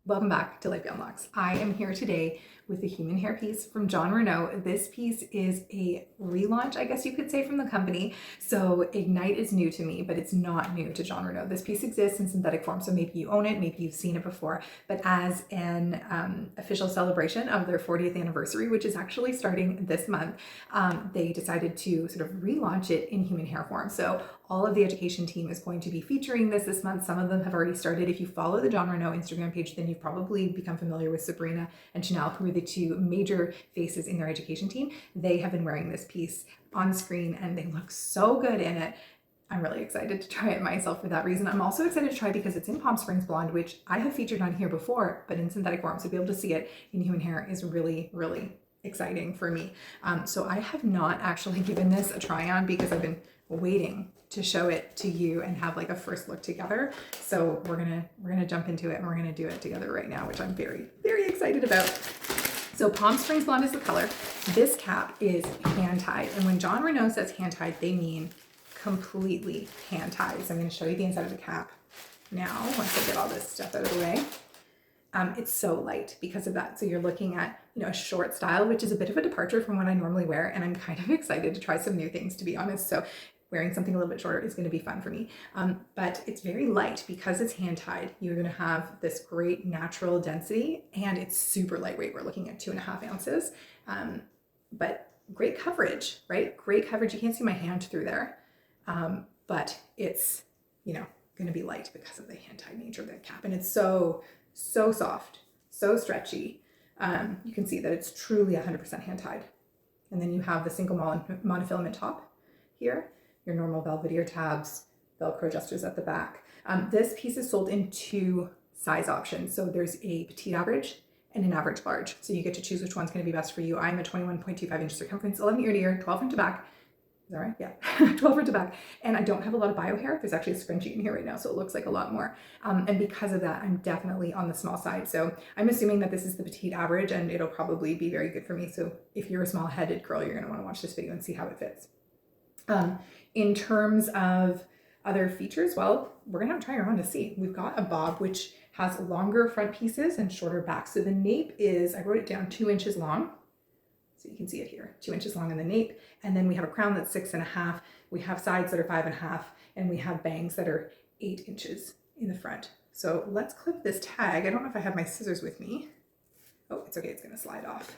Welcome back to Life Beyond Locks. I am here today with the human hair piece from John Renau. This piece is a relaunch, I guess you could say, from the company. So Ignite is new to me, but it's not new to John Renau. This piece exists in synthetic form, so maybe you own it, maybe you've seen it before, but as an official celebration of their 40th anniversary, which is actually starting this month, they decided to sort of relaunch it in human hair form. So all of the education team is going to be featuring this month. Some of them have already started. If you follow the John Renau Instagram page, then you've probably become familiar with Sabrina and Chanel, who are the two major faces in their education team. They have been wearing this piece on screen and they look so good in it. I'm really excited to try it myself for that reason. I'm also excited to try because it's in Palm Springs Blonde, which I have featured on here before, but in synthetic form. So to be able to see it in human hair is really, really exciting for me. So I have not actually given this a try on because I've been waiting to show it to you and have like a first look together. So we're gonna jump into it and we're gonna do it together right now, which I'm very, very excited about. So Palm Springs Blonde is the color. This cap is hand tied. And when John Renau says hand tied, they mean completely hand tied. So I'm gonna show you the inside of the cap now, once I get all this stuff out of the way. It's so light because of that. So you're looking at, a short style, which is a bit of a departure from what I normally wear. And I'm kind of excited to try some new things, to be honest. So wearing something a little bit shorter is going to be fun for me. But it's very light because it's hand tied. You're going to have this great natural density and it's super lightweight. We're looking at 2.5 ounces, but great coverage, right? Great coverage. You can't see my hand through there, but it's, going to be light because of the hand tied nature of the cap. And it's so soft, so stretchy. You can see that it's truly 100% hand tied. And then you have the single monofilament top here, your normal Belvedere tabs, Velcro adjusters at the back. This piece is sold in 2 size options. So there's a petite average and an average large. So you get to choose which one's going to be best for you. I'm a 21.25 inch circumference, 11 ear to ear, 12 front to back. Is that right? Yeah, 12 front to back. And I don't have a lot of bio hair. There's actually a scrunchie in here right now, so it looks like a lot more. And because of that, I'm definitely on the small side. So I'm assuming that this is the petite average and it'll probably be very good for me. So if you're a small headed girl, you're gonna wanna watch this video and see how it fits. In terms of other features, well, we're gonna have to try her on to see. We've got a bob, which has longer front pieces and shorter back. So the nape is, I wrote it down, 2 inches long. So you can see it here, 2 inches long in the nape. And then we have a crown that's 6.5. We have sides that are 5.5, and we have bangs that are 8 inches in the front. So let's clip this tag. I don't know if I have my scissors with me. Oh, it's okay, it's gonna slide off.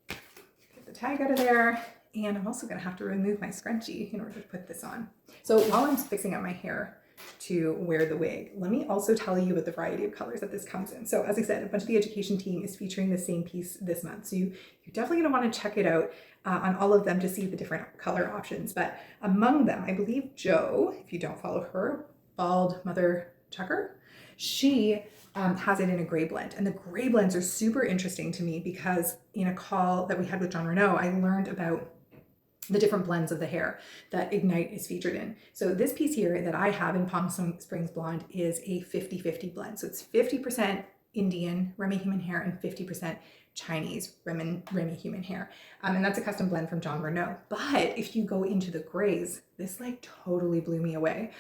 Get the tag out of there. And I'm also gonna have to remove my scrunchie in order to put this on. So while I'm fixing up my hair to wear the wig, let me also tell you about the variety of colors that this comes in. So as I said, a bunch of the education team is featuring the same piece this month. So you're definitely gonna wanna check it out on all of them to see the different color options. But among them, I believe Jo, if you don't follow her, Bald Mother Chucker, she has it in a gray blend. And the gray blends are super interesting to me because in a call that we had with John Renau, I learned about the different blends of the hair that Ignite is featured in. So this piece here that I have in Palm Springs Blonde is a 50-50 blend. So it's 50% Indian Remy human hair and 50% Chinese Remy human hair. And that's a custom blend from John Renau. But if you go into the grays, this like totally blew me away.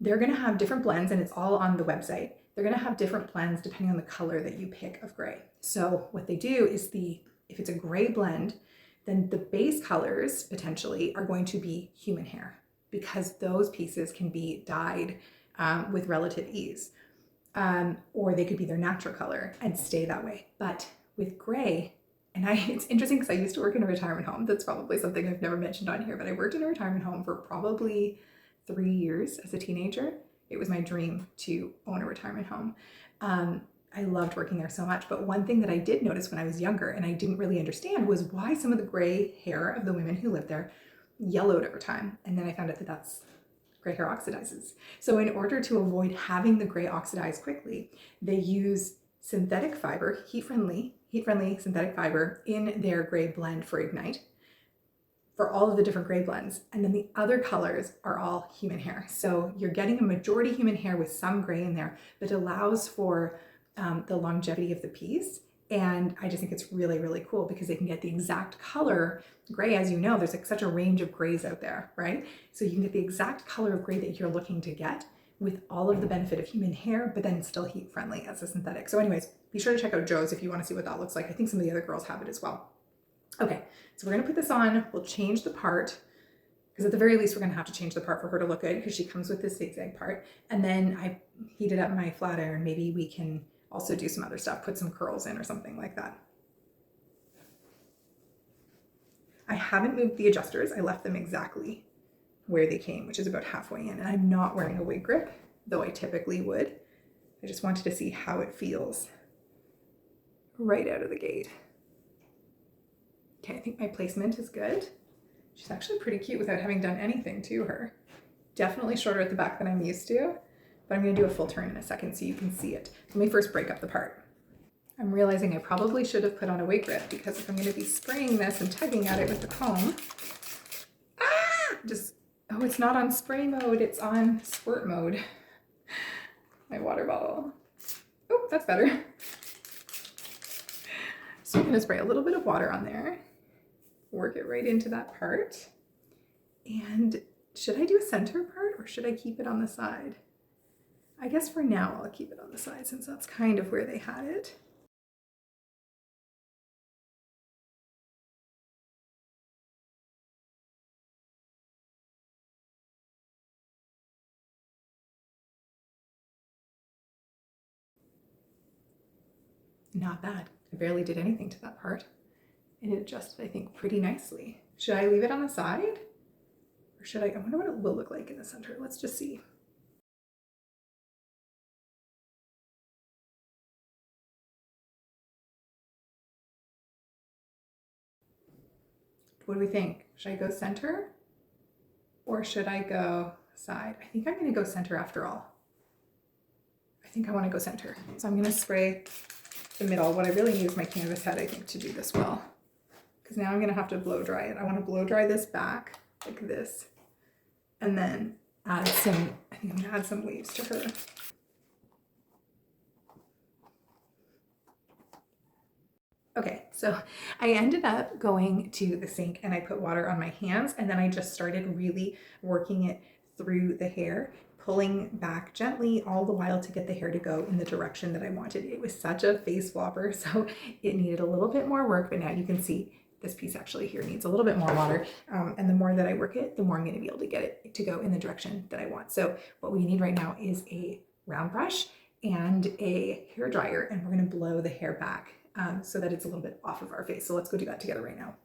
They're gonna have different blends and it's all on the website. They're gonna have different blends depending on the color that you pick of gray. So what they do is if it's a gray blend, then the base colors potentially are going to be human hair because those pieces can be dyed with relative ease. Or they could be their natural color and stay that way. But with gray, and it's interesting because I used to work in a retirement home. That's probably something I've never mentioned on here, but I worked in a retirement home for probably 3 years as a teenager. It was my dream to own a retirement home. I loved working there so much, but one thing that I did notice when I was younger and I didn't really understand was why some of the gray hair of the women who lived there yellowed over time. And then I found out that that's gray hair oxidizes. So in order to avoid having the gray oxidize quickly, they use synthetic fiber, heat-friendly synthetic fiber in their gray blend for Ignite for all of the different gray blends. And then the other colors are all human hair. So you're getting a majority human hair with some gray in there, but it allows for the longevity of the piece. And I just think it's really, really cool because they can get the exact color gray. As you know, there's like such a range of grays out there, right? So you can get the exact color of gray that you're looking to get with all of the benefit of human hair, but then still heat friendly as a synthetic. So anyways, be sure to check out Joe's if you want to see what that looks like. I think some of the other girls have it as well. Okay, so we're gonna put this on, we'll change the part, because at the very least we're gonna have to change the part for her to look good, because she comes with this zigzag part. And then I heated up my flat iron. Maybe we can also do some other stuff, put some curls in or something like that. I haven't moved the adjusters. I left them exactly where they came, which is about halfway in. And I'm not wearing a wig grip, though I typically would. I just wanted to see how it feels right out of the gate. Okay, I think my placement is good. She's actually pretty cute without having done anything to her. Definitely shorter at the back than I'm used to, but I'm gonna do a full turn in a second so you can see it. Let me first break up the part. I'm realizing I probably should have put on a wig grip, because if I'm gonna be spraying this and tugging at it with the comb, oh, it's not on spray mode, it's on squirt mode. My water bottle. Oh, that's better. So I'm gonna spray a little bit of water on there, work it right into that part. And should I do a center part or should I keep it on the side? I guess for now I'll keep it on the side, since that's kind of where they had it. Not bad. I barely did anything to that part. And it adjusted, I think, pretty nicely. Should I leave it on the side? Or should I wonder what it will look like in the center. Let's just see. What do we think? Should I go center? Or should I go side? I think I'm gonna go center after all. I think I wanna go center. So I'm gonna spray the middle. What I really need is my canvas head, I think, to do this well. Because now I'm gonna have to blow dry it. I wanna blow dry this back like this, and then add some, I think I'm gonna add some waves to her. Okay, so I ended up going to the sink and I put water on my hands, and then I just started really working it through the hair, pulling back gently all the while to get the hair to go in the direction that I wanted. It was such a face flopper, so it needed a little bit more work, but now you can see this piece actually here needs a little bit more water. And the more that I work it, the more I'm gonna be able to get it to go in the direction that I want. So what we need right now is a round brush and a hair dryer, and we're gonna blow the hair back so that it's a little bit off of our face. So let's go do that together right now.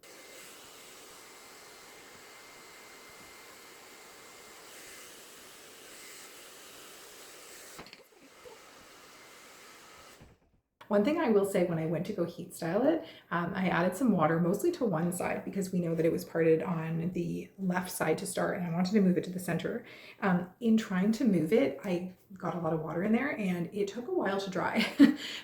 One thing I will say, when I went to go heat style it, I added some water mostly to one side, because we know that it was parted on the left side to start, and I wanted to move it to the center. In trying to move it, I got a lot of water in there and it took a while to dry.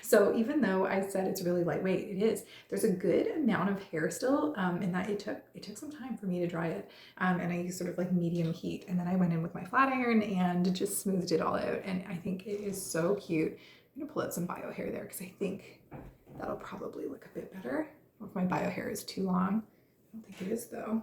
So even though I said it's really lightweight, it is. There's a good amount of hair still, and that it took some time for me to dry it. And I used sort of like medium heat, and then I went in with my flat iron and just smoothed it all out. And I think it is so cute. I'm gonna pull out some bio hair there, because I think that'll probably look a bit better. Or if my bio hair is too long. I don't think it is though.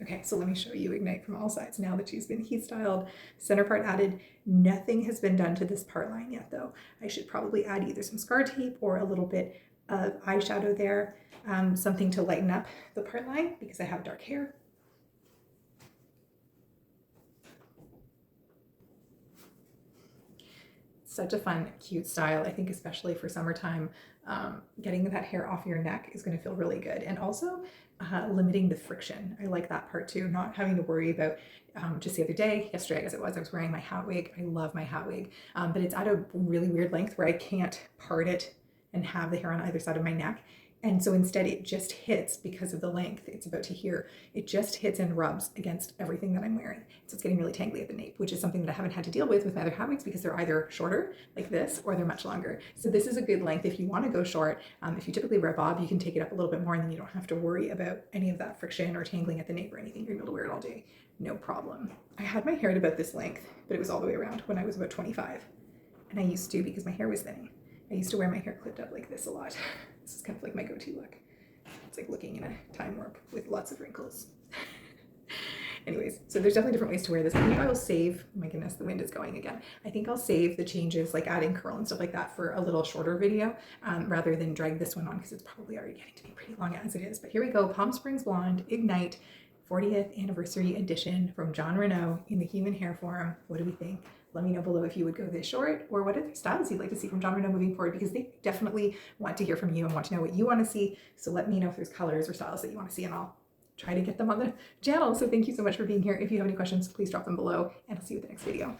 Okay, so let me show you Ignite from all sides now that she's been heat styled. Center part added. Nothing has been done to this part line yet though. I should probably add either some scar tape or a little bit of eyeshadow there, something to lighten up the part line, because I have dark hair. Such a fun, cute style. I think especially for summertime, getting that hair off your neck is going to feel really good. And also limiting the friction. I like that part too, not having to worry about, just the other day, yesterday I guess it was, I was wearing my hat wig. I love my hat wig, but it's at a really weird length where I can't part it and have the hair on either side of my neck. And so instead it just hits, because of the length it's about to here, it just hits and rubs against everything that I'm wearing. So it's getting really tangly at the nape, which is something that I haven't had to deal with my other hat wigs, because they're either shorter like this or they're much longer. So this is a good length if you want to go short. If you typically wear bob, you can take it up a little bit more, and then you don't have to worry about any of that friction or tangling at the nape or anything. You're able to wear it all day, no problem. I had my hair at about this length, but it was all the way around when I was about 25. And I used to, because my hair was thinning, I used to wear my hair clipped up like this a lot. This is kind of like my go-to look. It's like looking in a time warp with lots of wrinkles. Anyways, so there's definitely different ways to wear this. I think I will save, oh my goodness, the wind is going again. I think I'll save the changes like adding curl and stuff like that for a little shorter video rather than drag this one on because it's probably already getting to be pretty long as it is. But here we go, Palm Springs Blonde Ignite 40th Anniversary Edition from John Renau in the Human Hair Forum. What do we think? Let me know below if you would go this short or what other styles you'd like to see from John Renau moving forward, because they definitely want to hear from you and want to know what you want to see. So let me know if there's colors or styles that you want to see and I'll try to get them on the channel. So thank you so much for being here. If you have any questions, please drop them below and I'll see you with the next video.